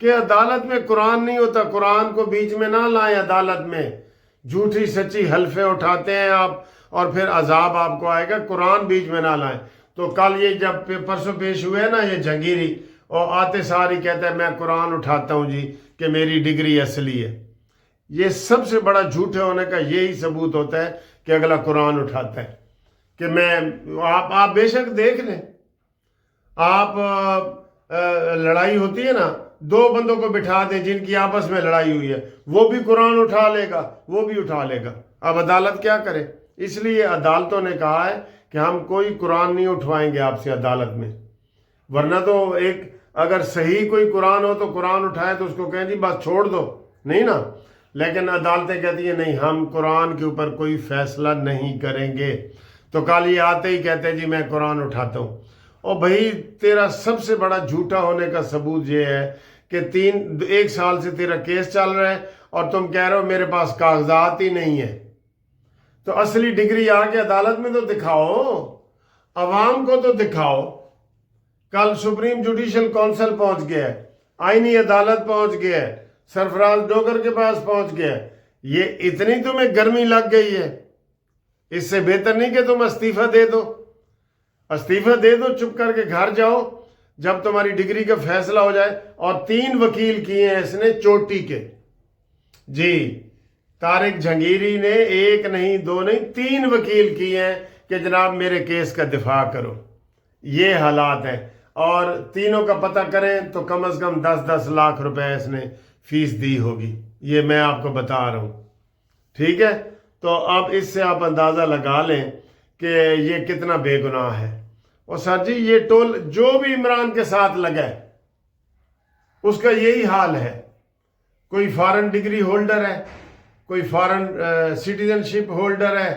کہ عدالت میں قرآن نہیں ہوتا، قرآن کو بیچ میں نہ لائیں عدالت میں، جھوٹی سچی حلفے اٹھاتے ہیں آپ اور پھر عذاب آپ کو آئے گا، قرآن بیچ میں نہ لائیں۔ تو کل یہ جب پرسوں پیش ہوئے نا یہ جہانگیری، اور آتے ساری کہتا ہے میں قرآن اٹھاتا ہوں جی کہ میری ڈگری اصلی ہے، یہ سب سے بڑا جھوٹے ہونے کا یہی ثبوت ہوتا ہے کہ اگلا قرآن اٹھاتا ہے کہ میں آپ بے شک دیکھ لیں، آپ لڑائی ہوتی ہے نا، دو بندوں کو بٹھا دیں جن کی آپس میں لڑائی ہوئی ہے، وہ بھی قرآن اٹھا لے گا، وہ بھی اٹھا لے گا، اب عدالت کیا کرے؟ اس لیے عدالتوں نے کہا ہے کہ ہم کوئی قرآن نہیں اٹھوائیں گے آپ سے عدالت میں، ورنہ تو ایک اگر صحیح کوئی قرآن ہو تو قرآن اٹھائے تو اس کو کہیں جی بس چھوڑ دو، نہیں نا، لیکن عدالتیں کہتی ہیں نہیں ہم قرآن کے اوپر کوئی فیصلہ نہیں کریں گے۔ تو کل یہ آتے ہی کہتے ہیں جی میں قرآن اٹھاتا ہوں، اور بھائی تیرا سب سے بڑا جھوٹا ہونے کا ثبوت یہ ہے کہ 1 سال سے تیرا کیس چل رہا ہے اور تم کہہ رہے ہو میرے پاس کاغذات ہی نہیں ہے، تو اصلی ڈگری آ کے عدالت میں تو دکھاؤ، عوام کو تو دکھاؤ۔ کل سپریم جوڈیشل کونسل پہنچ گیا ہے، آئینی عدالت پہنچ گیا ہے، سرفراز ڈوگر کے پاس پہنچ گیا ہے، یہ اتنی تمہیں گرمی لگ گئی ہے، اس سے بہتر نہیں کہ تم استعفیٰ دے دو، استعفیٰ دے دو، چپ کر کے گھر جاؤ جب تمہاری ڈگری کا فیصلہ ہو جائے۔ اور 3 وکیل کیے ہیں اس نے چوٹی کے، جی طارق جہانگیری نے 1 نہیں 2 نہیں 3 وکیل کیے ہیں کہ جناب میرے کیس کا دفاع کرو، یہ حالات ہیں، اور تینوں کا پتہ کریں تو کم از کم 10-10 لاکھ روپے اس نے فیس دی ہوگی، یہ میں آپ کو بتا رہا ہوں، ٹھیک ہے؟ تو اب اس سے آپ اندازہ لگا لیں کہ یہ کتنا بے گناہ ہے۔ اور سر جی یہ ٹول جو بھی عمران کے ساتھ لگا ہے اس کا یہی حال ہے، کوئی فارن ڈگری ہولڈر ہے، کوئی فارن سٹیزن شپ ہولڈر ہے،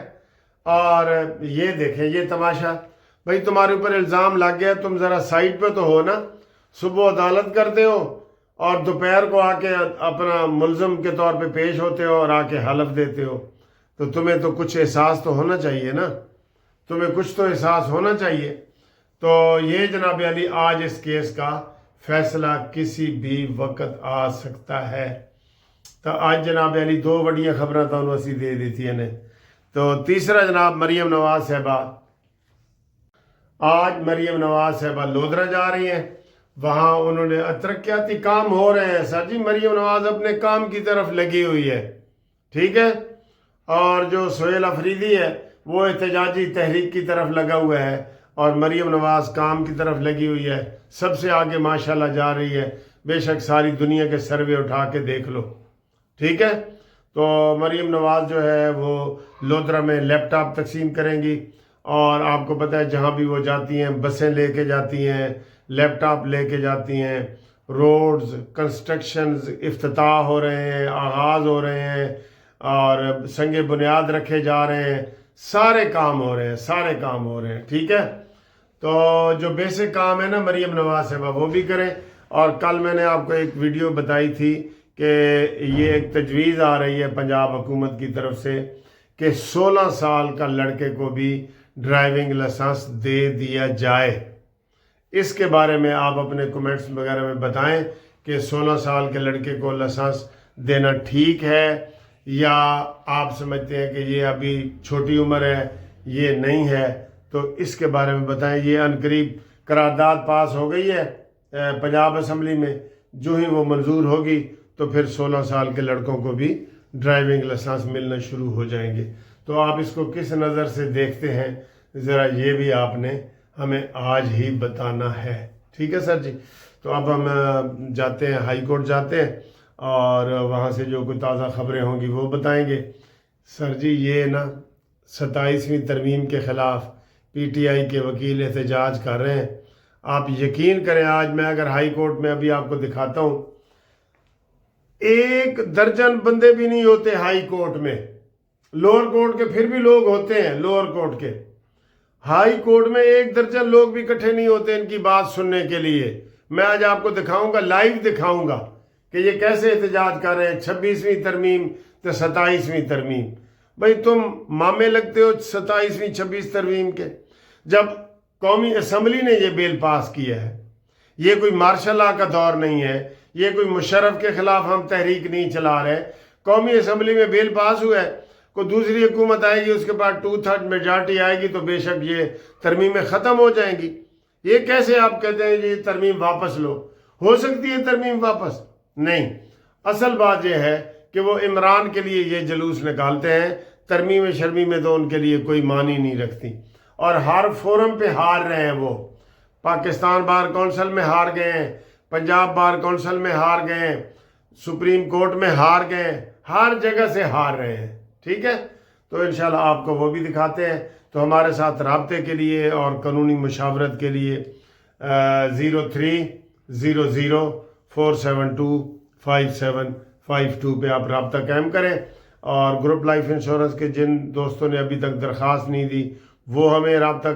اور یہ دیکھیں یہ تماشا، بھائی تمہارے اوپر الزام لگ گیا، تم ذرا سائٹ پہ تو ہو نا، صبح عدالت کرتے ہو اور دوپہر کو آ کے اپنا ملزم کے طور پہ پیش ہوتے ہو اور آ کے حلف دیتے ہو، تو تمہیں تو کچھ احساس تو ہونا چاہیے نا، تمہیں کچھ تو احساس ہونا چاہیے۔ تو یہ جناب علی آج اس کیس کا فیصلہ کسی بھی وقت آ سکتا ہے۔ تو آج جناب علی 2 بڑیاں خبریں تو انہوں اسی دے دی تھی انہیں۔ تو تیسرا جناب مریم نواز صاحبہ، آج مریم نواز صاحبہ لودھرا جا رہی ہیں، وہاں انہوں نے ترقیاتی کام ہو رہے ہیں سر جی، مریم نواز اپنے کام کی طرف لگی ہوئی ہے، ٹھیک ہے، اور جو سہیل افریدی ہے وہ احتجاجی تحریک کی طرف لگا ہوا ہے، اور مریم نواز کام کی طرف لگی ہوئی ہے، سب سے آگے ماشاءاللہ جا رہی ہے، بے شک ساری دنیا کے سروے اٹھا کے دیکھ لو، ٹھیک ہے۔ تو مریم نواز جو ہے وہ لودھرا میں لیپ ٹاپ تقسیم کریں گی، اور آپ کو پتہ ہے جہاں بھی وہ جاتی ہیں بسیں لے کے جاتی ہیں، لیپ ٹاپ لے کے جاتی ہیں، روڈز کنسٹرکشنز افتتاح ہو رہے ہیں، آغاز ہو رہے ہیں، اور سنگ بنیاد رکھے جا رہے ہیں، سارے کام ہو رہے ہیں، سارے کام ہو رہے ہیں، ٹھیک ہے۔ تو جو بیسک کام ہے نا مریم نواز صاحبہ وہ بھی کریں۔ اور کل میں نے آپ کو ایک ویڈیو بتائی تھی کہ یہ ایک تجویز آ رہی ہے پنجاب حکومت کی طرف سے کہ 16 سال کا لڑکے کو بھی ڈرائیونگ لائسنس دے دیا جائے۔ اس کے بارے میں آپ اپنے کمنٹس وغیرہ میں بتائیں کہ 16 سال کے لڑکے کو لائسنس دینا ٹھیک ہے، یا آپ سمجھتے ہیں کہ یہ ابھی چھوٹی عمر ہے، یہ نہیں ہے، تو اس کے بارے میں بتائیں۔ یہ عنقریب قرارداد پاس ہو گئی ہے پنجاب اسمبلی میں، جو ہی وہ منظور ہوگی تو پھر 16 سال کے لڑکوں کو بھی ڈرائیونگ لائسنس ملنا شروع ہو جائیں گے۔ تو آپ اس کو کس نظر سے دیکھتے ہیں ذرا یہ بھی آپ نے ہمیں آج ہی بتانا ہے، ٹھیک ہے سر جی۔ تو اب ہم جاتے ہیں ہائی کورٹ جاتے ہیں، اور وہاں سے جو کوئی تازہ خبریں ہوں گی وہ بتائیں گے۔ سر جی یہ نا 27ویں ترمیم کے خلاف پی ٹی آئی کے وکیل احتجاج کر رہے ہیں۔ آپ یقین کریں آج میں اگر ہائی کورٹ میں ابھی آپ کو دکھاتا ہوں، 1 درجن بندے بھی نہیں ہوتے ہائی کورٹ میں، لوور کورٹ کے پھر بھی لوگ ہوتے ہیں، لوور کورٹ کے، ہائی کورٹ میں 1 درجن لوگ بھی اکٹھے نہیں ہوتے ان کی بات سننے کے لیے۔ میں آج آپ کو دکھاؤں گا، لائیو دکھاؤں گا کہ یہ کیسے احتجاج کر رہے ہیں 26ویں ترمیم تو 27ویں ترمیم۔ بھائی تم مامے لگتے ہو 27ویں 26 ترمیم کے، جب قومی اسمبلی نے یہ بل پاس کیا ہے۔ یہ کوئی مارشل لا کا دور نہیں ہے، یہ کوئی مشرف کے خلاف ہم تحریک نہیں چلا رہے. قومی اسمبلی میں بل پاس ہوا ہے, کوئی دوسری حکومت آئے گی, اس کے بعد 2/3 میجارٹی آئے گی تو بے شک یہ ترمیمیں ختم ہو جائیں گی. یہ کیسے آپ کہتے ہیں یہ ترمیم واپس لو؟ ہو سکتی ہے ترمیم واپس؟ نہیں. اصل بات یہ ہے کہ وہ عمران کے لیے یہ جلوس نکالتے ہیں, ترمیم شرمیم میں تو ان کے لیے کوئی معنی نہیں رکھتی, اور ہر فورم پہ ہار رہے ہیں. وہ پاکستان بار کونسل میں ہار گئے ہیں, پنجاب بار کونسل میں ہار گئے ہیں, سپریم کورٹ میں ہار گئے ہیں, ہر جگہ سے ہار رہے ہیں. ٹھیک ہے, تو انشاءاللہ آپ کو وہ بھی دکھاتے ہیں. تو ہمارے ساتھ رابطے کے لیے اور قانونی مشاورت کے لیے 0300472572 پہ آپ رابطہ قائم کریں. اور گروپ لائف انشورنس کے جن دوستوں نے ابھی تک درخواست نہیں دی وہ ہمیں رابطہ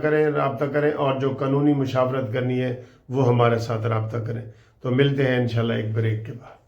کریں, اور جو قانونی مشاورت کرنی ہے وہ ہمارے ساتھ رابطہ کریں. تو ملتے ہیں انشاءاللہ ایک بریک کے بعد.